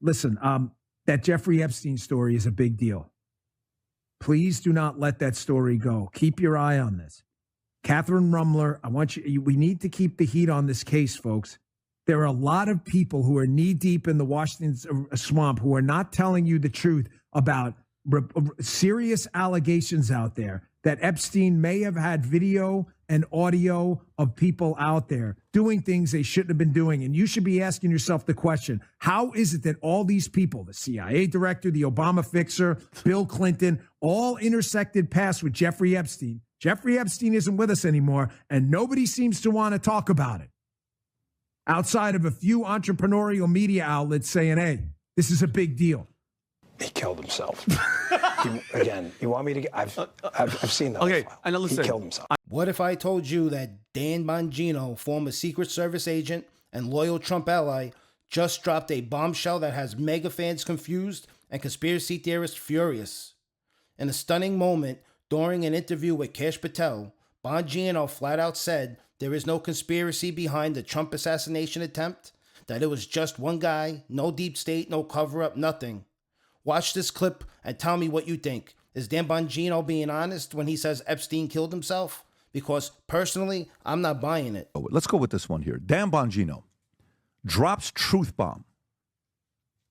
Listen, that Jeffrey Epstein story is a big deal. Please do not let that story go. Keep your eye on this. Catherine Rumler, we need to keep the heat on this case, folks. There are a lot of people who are knee deep in the Washington swamp who are not telling you the truth about serious allegations out there that Epstein may have had video and audio of people out there doing things they shouldn't have been doing. And you should be asking yourself the question, how is it that all these people, the CIA director, the Obama fixer, Bill Clinton, all intersected paths with Jeffrey Epstein? Jeffrey Epstein isn't with us anymore, and nobody seems to want to talk about it. Outside of a few entrepreneurial media outlets saying, hey, this is a big deal. He killed himself. You want me to? I've seen that. Okay, I know. Listen, he killed himself. What if I told you that Dan Bongino, former Secret Service agent and loyal Trump ally, just dropped a bombshell that has MAGA fans confused and conspiracy theorists furious? In a stunning moment during an interview with Cash Patel, Bongino flat out said there is no conspiracy behind the Trump assassination attempt, that it was just one guy, no deep state, no cover-up, nothing. Watch this clip and tell me what you think. Is Dan Bongino being honest when he says Epstein killed himself? Because personally, I'm not buying it. Let's go with this one here. Dan Bongino drops truth bomb.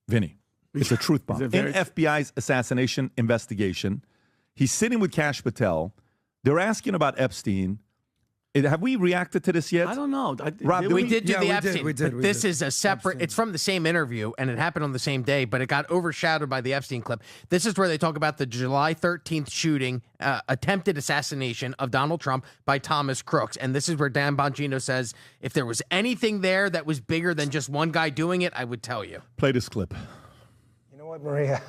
Vinny, it's a truth bomb. In FBI's assassination investigation, he's sitting with Cash Patel. They're asking about Epstein. Have we reacted to this yet? I don't know. Rob, we did do the Epstein. We did. This is a separate. It's from the same interview, and it happened on the same day, but it got overshadowed by the Epstein clip. This is where they talk about the July 13th shooting, attempted assassination of Donald Trump by Thomas Crooks. And this is where Dan Bongino says, if there was anything there that was bigger than just one guy doing it, I would tell you. Play this clip. You know what, Maria?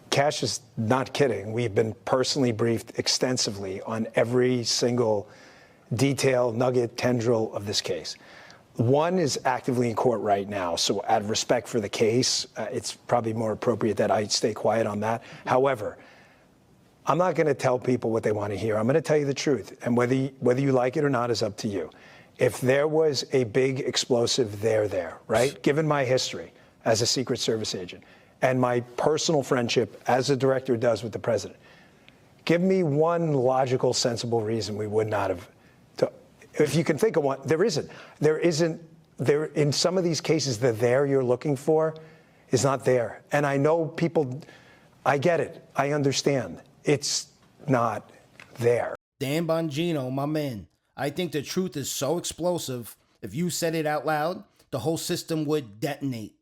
Cash is not kidding. We've been personally briefed extensively on every single detail, nugget, tendril of this case. One is actively in court right now, so out of respect for the case, it's probably more appropriate that I stay quiet on that. However, I'm not going to tell people what they want to hear. I'm going to tell you the truth, and whether you like it or not is up to you. If there was a big explosive there, right? Given my history as a Secret Service agent, and my personal friendship, as the director does with the president, give me one logical, sensible reason we would not have. If you can think of one, there isn't. There in some of these cases, the there you're looking for is not there. And I know people, I get it. I understand. It's not there. Dan Bongino, my man, I think the truth is so explosive, if you said it out loud, the whole system would detonate.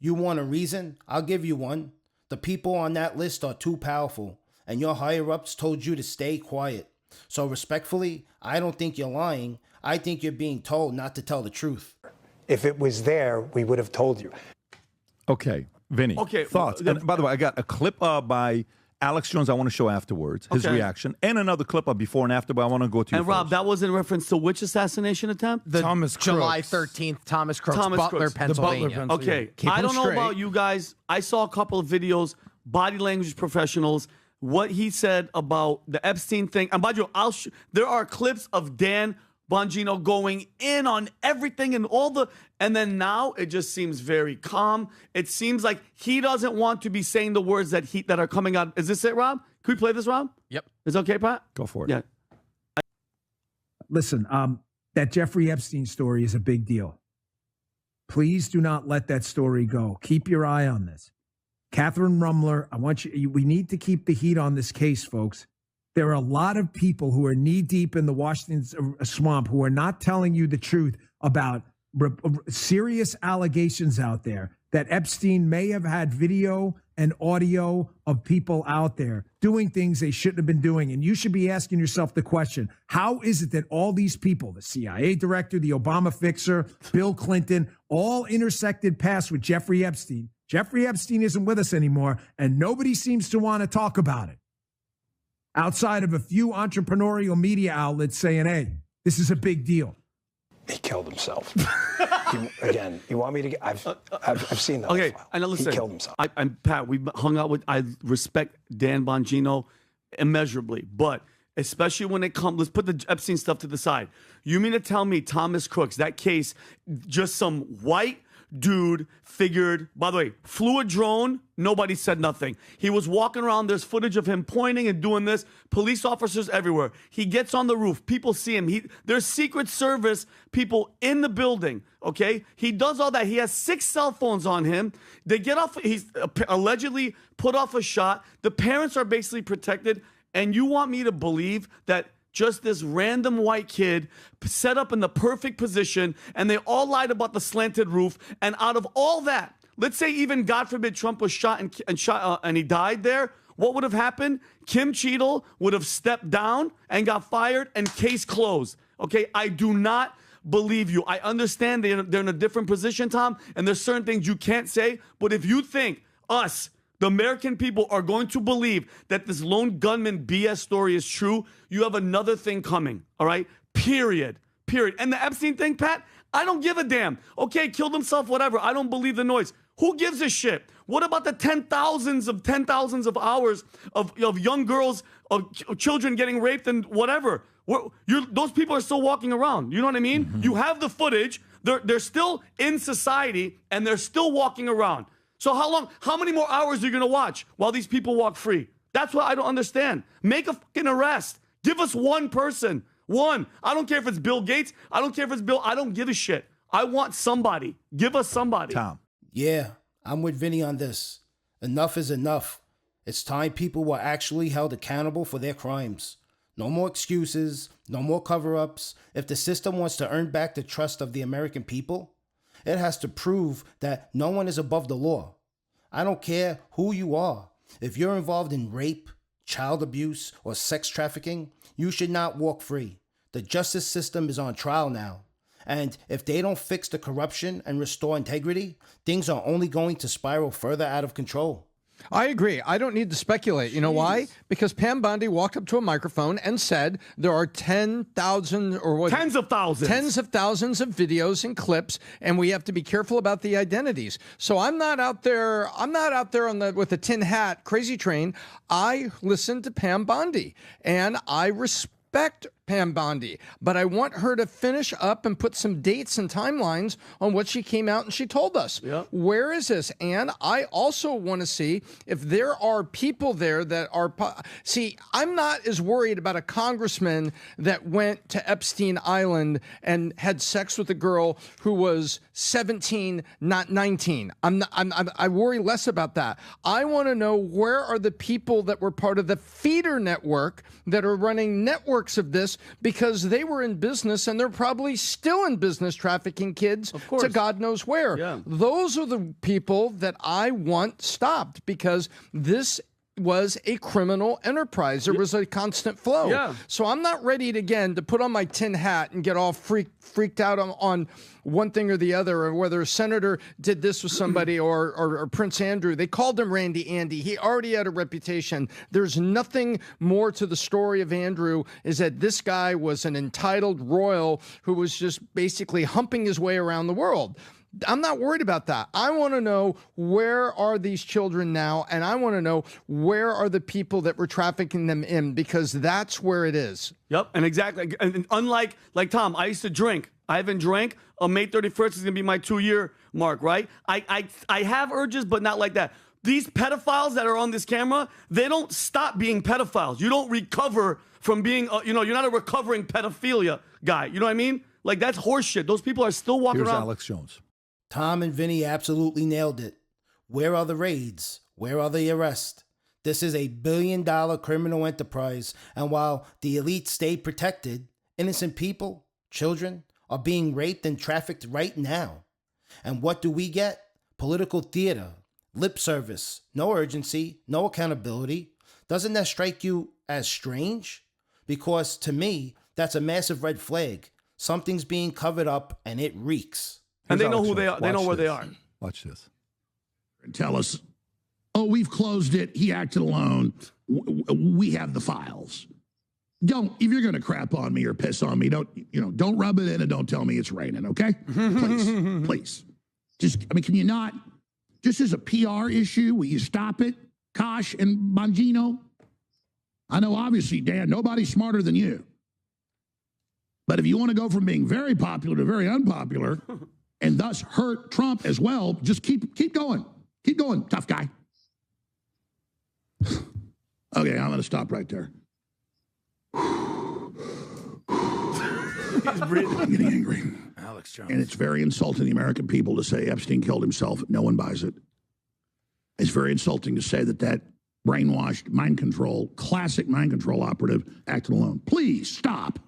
You want a reason? I'll give you one. The people on that list are too powerful, and your higher-ups told you to stay quiet. So respectfully, I don't think you're lying. I think you're being told not to tell the truth. If it was there, we would have told you. Okay, Vinny. Okay, thoughts. And by the way, I got a clip by Alex Jones I want to show afterwards, his reaction, and another clip of before and after, but I want to go to you And Rob, first. that was in reference to which assassination attempt? The Thomas Crooks. July 13th, Thomas Crooks, Thomas Butler, Crooks. Pennsylvania. The Butler, Okay, Keep I him don't know straight. about you guys. I saw a couple of videos, body language professionals, what he said about the Epstein thing. And by the way, there are clips of Dan Bongino going in on everything and and then now it just seems very calm. It seems like he doesn't want to be saying the words that are coming out. Is this it, Rob? Can we play this, Rob? Yep. Is it okay, Pat? Go for it. Yeah. Listen, that Jeffrey Epstein story is a big deal. Please do not let that story go. Keep your eye on this. Catherine Rumler, we need to keep the heat on this case, folks. There are a lot of people who are knee deep in the Washington swamp who are not telling you the truth about serious allegations out there that Epstein may have had video and audio of people out there doing things they shouldn't have been doing. And you should be asking yourself the question, how is it that all these people, the CIA director, the Obama fixer, Bill Clinton, all intersected paths with Jeffrey Epstein? Jeffrey Epstein isn't with us anymore, and nobody seems to want to talk about it. Outside of a few entrepreneurial media outlets saying, hey, this is a big deal. He killed himself. You want me to? I've seen that. Okay, and now listen. He killed himself. I'm Pat. We hung out with. I respect Dan Bongino immeasurably, but especially when it comes. Let's put the Epstein stuff to the side. You mean to tell me Thomas Crooks, that case, just some white dude figured, by the way, flew a drone. Nobody said nothing. He was walking around. There's footage of him pointing and doing this. Police officers everywhere. He gets on the roof. People see him. There's Secret Service people in the building. Okay. He does all that. He has 6 cell phones on him. They get off. He's allegedly put off a shot. The parents are basically protected. And you want me to believe that just this random white kid set up in the perfect position, and they all lied about the slanted roof. And out of all that, let's say even, God forbid, Trump was shot and he died there. What would have happened? Kim Cheadle would have stepped down and got fired, and case closed. Okay, I do not believe you. I understand they're in a different position, Tom, and there's certain things you can't say. But if you think us, the American people, are going to believe that this lone gunman BS story is true, you have another thing coming, all right? Period. And the Epstein thing, Pat, I don't give a damn. Okay, killed himself, whatever. I don't believe the noise. Who gives a shit? What about the 10,000s of hours of young girls, of children getting raped and whatever? Those people are still walking around. You know what I mean? Mm-hmm. You have the footage. They're still in society, and they're still walking around. So how many more hours are you going to watch while these people walk free? That's what I don't understand. Make a fucking arrest. Give us one person. One. I don't care if it's Bill Gates. I don't care if it's Bill. I don't give a shit. I want somebody. Give us somebody. Tom. Yeah, I'm with Vinny on this. Enough is enough. It's time people were actually held accountable for their crimes. No more excuses. No more cover-ups. If the system wants to earn back the trust of the American people, it has to prove that no one is above the law. I don't care who you are. If you're involved in rape, child abuse, or sex trafficking, you should not walk free. The justice system is on trial now. And if they don't fix the corruption and restore integrity, things are only going to spiral further out of control. I agree. I don't need to speculate. You know why? Because Pam Bondi walked up to a microphone and said there are 10,000 or what? Tens of thousands of videos and clips, and we have to be careful about the identities. So I'm not out there with a tin hat crazy train. I listened to Pam Bondi, and I respect Pam Bondi, but I want her to finish up and put some dates and timelines on what she came out and she told us. Yep. Where is this? And I also want to see if there are people there that are... See, I'm not as worried about a congressman that went to Epstein Island and had sex with a girl who was 17, not 19. I worry less about that. I want to know, where are the people that were part of the feeder network that are running networks of this, because they were in business and they're probably still in business trafficking kids to God knows where. Yeah. Those are the people that I want stopped, because this was a criminal enterprise. There was a constant flow. Yeah. So I'm not ready to put on my tin hat and get all freaked out on one thing or the other, or whether a senator did this with somebody or Prince Andrew. They called him Randy Andy. He already had a reputation. There's nothing more to the story of Andrew, is that this guy was an entitled royal who was just basically humping his way around the world. I'm not worried about that. I want to know, where are these children now? And I want to know, where are the people that were trafficking them in? Because that's where it is. Yep. And exactly. And unlike, Tom, I used to drink. I haven't drank. May 31st is going to be my 2-year mark, right? I have urges, but not like that. These pedophiles that are on this camera, they don't stop being pedophiles. You don't recover from being, you're not a recovering pedophilia guy. You know what I mean? Like, that's horseshit. Those people are still walking around. Here's Alex Jones. Tom and Vinny absolutely nailed it. Where are the raids? Where are the arrests? This is a billion-dollar criminal enterprise, and while the elite stay protected, innocent people, children, are being raped and trafficked right now. And what do we get? Political theater, lip service, no urgency, no accountability. Doesn't that strike you as strange? Because to me, that's a massive red flag. Something's being covered up, and it reeks. And they know who they are. They know where they are. Watch this. Tell us, oh, we've closed it. He acted alone. We have the files. If you're going to crap on me or piss on me, don't rub it in and don't tell me it's raining, okay? Please. Can you not, just as a PR issue, will you stop it, Cash and Bongino? I know, obviously, Dan, nobody's smarter than you. But if you want to go from being very popular to very unpopular, and thus hurt Trump as well. Just keep going. Keep going, tough guy. Okay, I'm going to stop right there. I'm getting angry. Alex Jones. And it's very insulting to the American people to say Epstein killed himself. No one buys it. It's very insulting to say that brainwashed mind control, classic mind control operative acted alone. Please stop.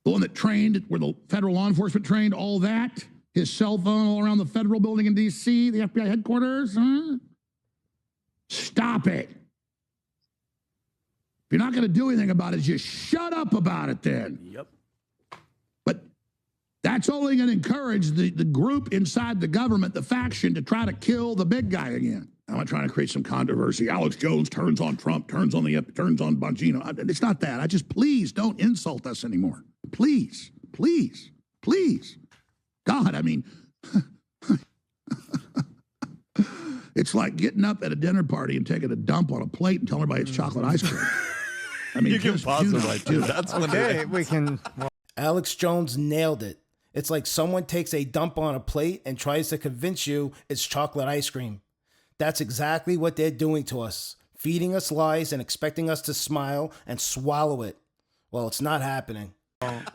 The one that trained, where the federal law enforcement trained, all that, his cell phone all around the federal building in D.C., the FBI headquarters, huh? Stop it. If you're not going to do anything about it, just shut up about it then. Yep. But that's only going to encourage the group inside the government, the faction, to try to kill the big guy again. I'm not trying to create some controversy. Alex Jones turns on Trump, turns on Bongino. It's not that. Please don't insult us anymore. Please, please, please. God, I mean, it's like getting up at a dinner party and taking a dump on a plate and telling everybody it's chocolate ice cream. I mean, You can pause it right there. That's when Okay, we can. Alex Jones nailed it. It's like someone takes a dump on a plate and tries to convince you it's chocolate ice cream. That's exactly what they're doing to us, feeding us lies and expecting us to smile and swallow it. Well, it's not happening.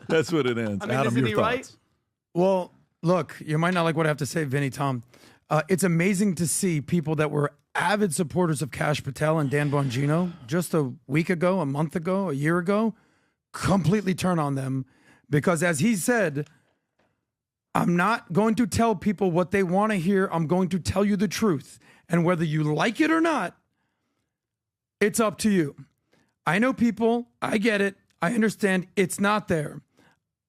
That's what it ends. I mean, Adam, isn't your he thoughts? right? Well, look, you might not like what I have to say, Vinny, Tom. It's amazing to see people that were avid supporters of Cash Patel and Dan Bongino just a week ago, a month ago, a year ago, completely turn on them because, as he said, I'm not going to tell people what they want to hear. I'm going to tell you the truth. And whether you like it or not, it's up to you. I know people. I get it. I understand it's not there.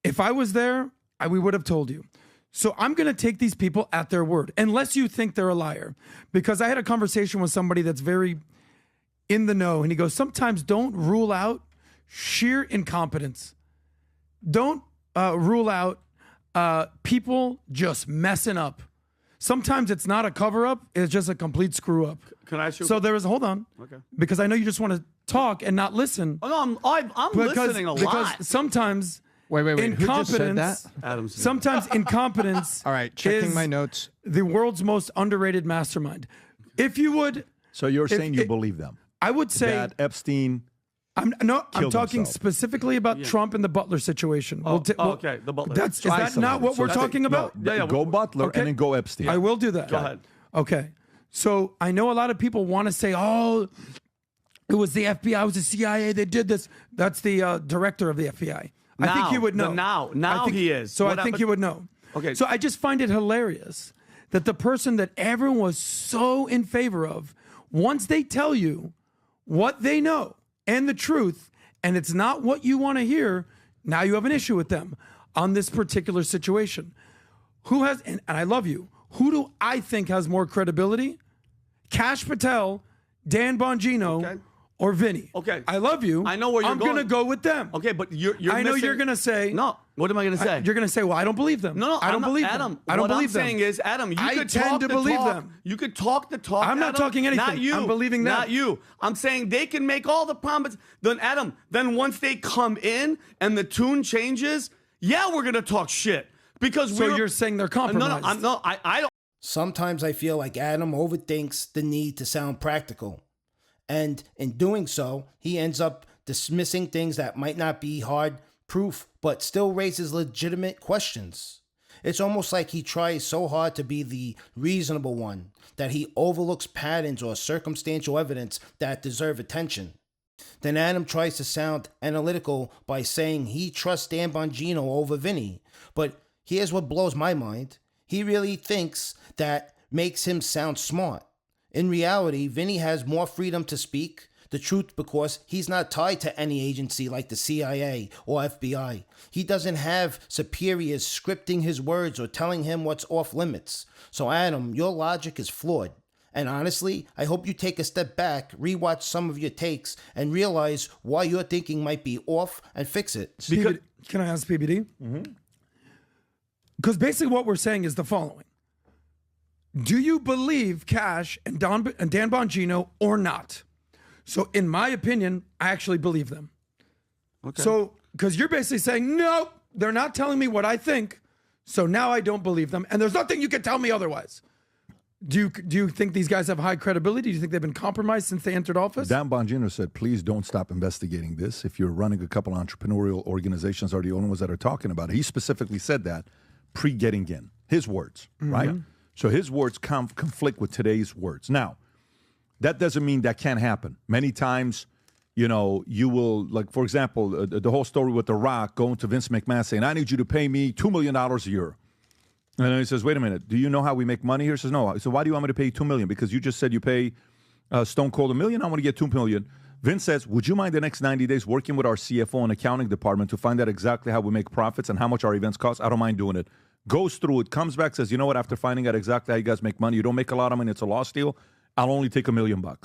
If I was there, we would have told you. So I'm going to take these people at their word, unless you think they're a liar. Because I had a conversation with somebody that's very in the know, and he goes, sometimes don't rule out sheer incompetence. Don't rule out people just messing up. Sometimes it's not a cover-up, it's just a complete screw-up. Can I ask you? So there is, hold on. Okay. Because I know you just want to talk and not listen. Oh, no, I'm listening a lot. Because sometimes Wait. Who just said that? Adam said sometimes incompetence All right, checking is my notes. the world's most underrated mastermind. If you would, So you're If saying you it- believe them? I would say That Epstein... I'm killed talking himself. specifically about Trump and the Butler situation. okay, the Butler. Is Try that some not of what it. we're So talking about? Yeah, Go Butler okay. and then go Epstein. I will do that. Go ahead. Okay. So I know a lot of people want to say, oh, it was the FBI, it was the CIA, they did this. That's the director of the FBI. I think you would know. Now I think, he is. So What I think happened- you would know. Okay. So I just find it hilarious that the person that everyone was so in favor of, once they tell you what they know and the truth, and it's not what you want to hear, now you have an issue with them on this particular situation. Who has, and I love you, who do I think has more credibility? Cash Patel, Dan Bongino, Okay. or Vinny? Okay. I love you. I know where you're I'm going. going to go with them. Okay, but you're I know missing- you're going to say. No, what am I going to say? You're going to say, well, I don't believe them. No, I don't I'm not- believe Adam, them. I don't what believe I'm them. saying is, Adam, you I could tend talk to the believe talk. them. You could talk the talk. I'm not Adam. talking anything. Not you. I'm believing them. Not you. I'm saying they can make all the promises. Then, Adam, then once they come in and the tune changes, yeah, we're going to talk shit. Because So you're saying they're compromised. I don't. Sometimes I feel like Adam overthinks the need to sound practical. And in doing so, he ends up dismissing things that might not be hard proof, but still raises legitimate questions. It's almost like he tries so hard to be the reasonable one that he overlooks patterns or circumstantial evidence that deserve attention. Then Adam tries to sound analytical by saying he trusts Dan Bongino over Vinny. But here's what blows my mind. He really thinks that makes him sound smart. In reality, Vinny has more freedom to speak the truth because he's not tied to any agency like the CIA or FBI. He doesn't have superiors scripting his words or telling him what's off limits. So Adam, your logic is flawed. And honestly, I hope you take a step back, rewatch some of your takes, and realize why your thinking might be off and fix it. PBD, can I ask PBD? Because basically what we're saying is the following. Do you believe Cash and Dan Bongino or not? So in my opinion, I actually believe them. Okay. So, because you're basically saying, no, they're not telling me what I think. So now I don't believe them, and there's nothing you can tell me otherwise. Do you think these guys have high credibility? Do you think they've been compromised since they entered office? Dan Bongino said, please don't stop investigating this. If you're running a couple entrepreneurial organizations are the only ones that are talking about it. He specifically said that pre-getting in. His words, right? So his words conflict with today's words. Now, that doesn't mean that can't happen. Many times, you know, you will, like, for example, the whole story with The Rock going to Vince McMahon saying, I need you to pay me $2 million a year. And then he says, wait a minute, do you know how we make money here? He says, no. So why do you want me to pay you $2 million? Because you just said you pay Stone Cold $1 million. I want to get $2 million. Vince says, would you mind the next 90 days working with our CFO and accounting department to find out exactly how we make profits and how much our events cost? I don't mind doing it. Goes through it, comes back, says, you know what, after finding out exactly how you guys make money, you don't make a lot of money, it's a loss deal, I'll only take $1 million. And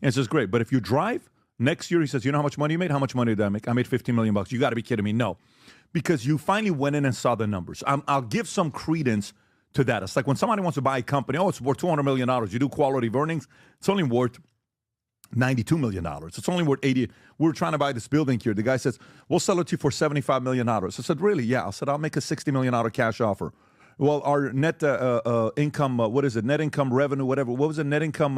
it says, great. But if you drive, next year, he says, you know how much money you made? How much money did I make? I made $15 million. You got to be kidding me. No. Because you finally went in and saw the numbers. I'll give some credence to that. It's like when somebody wants to buy a company, it's worth $200 million. You do quality of earnings, it's only worth $92 million. It's only worth 80. We're trying to buy this building here. The guy says, we'll sell it to you for $75 million. I said, really? Yeah. I said, I'll make a $60 million cash offer. Well, our net income, what is it? Net income revenue, whatever. What was it? Net income?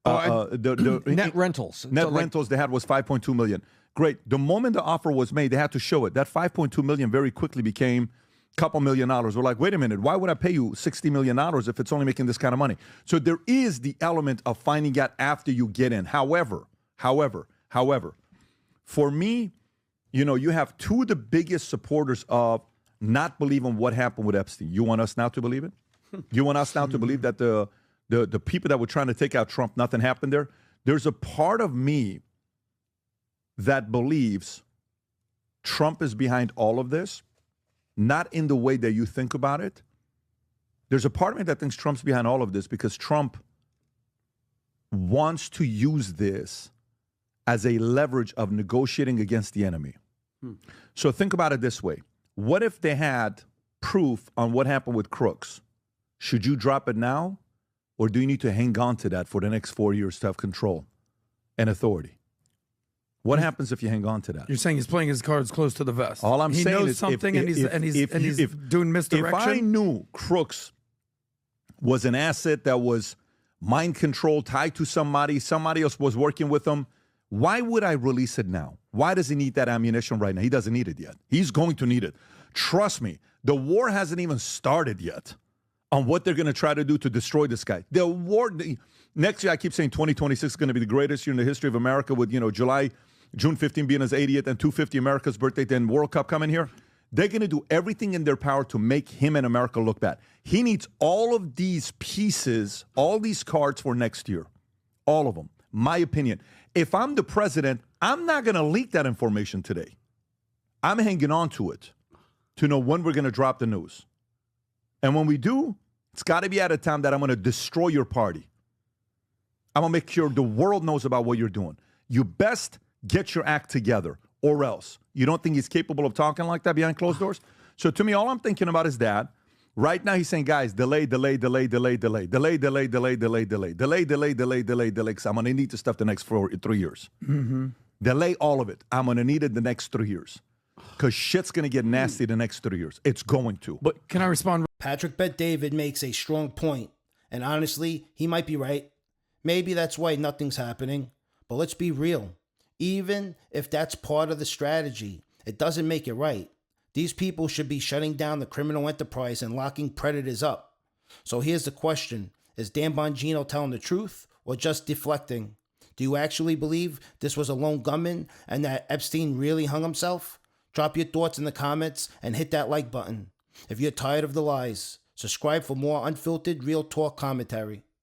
Net rentals. Net rentals they had was $5.2 million. Great. The moment the offer was made, they had to show it. That $5.2 million very quickly became couple $1 million. We're like, wait a minute, why would I pay you $60 million if it's only making this kind of money? So there is the element of finding out after you get in. However, for me, you know, you have two of the biggest supporters of not believing what happened with Epstein. You want us now to believe it? You want us now to believe that the people that were trying to take out Trump, nothing happened there? There's a part of me that believes Trump is behind all of this. Not in the way that you think about it. There's a part of me that thinks Trump's behind all of this because Trump wants to use this as a leverage of negotiating against the enemy. So think about it this way. What if they had proof on what happened with Crooks? Should you drop it now? Or do you need to hang on to that for the next 4 years to have control and authority? What happens if you hang on to that? You're saying he's playing his cards close to the vest. All I'm he saying knows is something and he's doing misdirection. If I knew Crooks was an asset that was mind control tied to somebody else was working with him, why would I release it now? Why does he need that ammunition right now? He doesn't need it yet. He's going to need it. Trust me, the war hasn't even started yet on what they're going to try to do to destroy this guy. The war, next year, I keep saying 2026 is going to be the greatest year in the history of America with, you know, June 15 being his 80th and 250 America's birthday, then World Cup coming here. They're going to do everything in their power to make him and America look bad. He needs all of these pieces, all these cards for next year. All of them. My opinion. If I'm the president, I'm not going to leak that information today. I'm hanging on to it to know when we're going to drop the news. And when we do, it's got to be at a time that I'm going to destroy your party. I'm going to make sure the world knows about what you're doing. You best get your act together, or else. You don't think he's capable of talking like that behind closed doors? So to me, all I'm thinking about is that. Right now, he's saying, guys, delay, because I'm going to need this stuff the next 3 years. Delay all of it. I'm going to need it the next 3 years. Because shit's going to get nasty the next 3 years. It's going to. But can I respond? Patrick Bet David makes a strong point, and honestly, he might be right. Maybe that's why nothing's happening. But let's be real. Even if that's part of the strategy, it doesn't make it right. These people should be shutting down the criminal enterprise and locking predators up. So here's the question. Is Dan Bongino telling the truth or just deflecting? Do you actually believe this was a lone gunman and that Epstein really hung himself? Drop your thoughts in the comments and hit that like button. If you're tired of the lies, subscribe for more unfiltered, real talk commentary.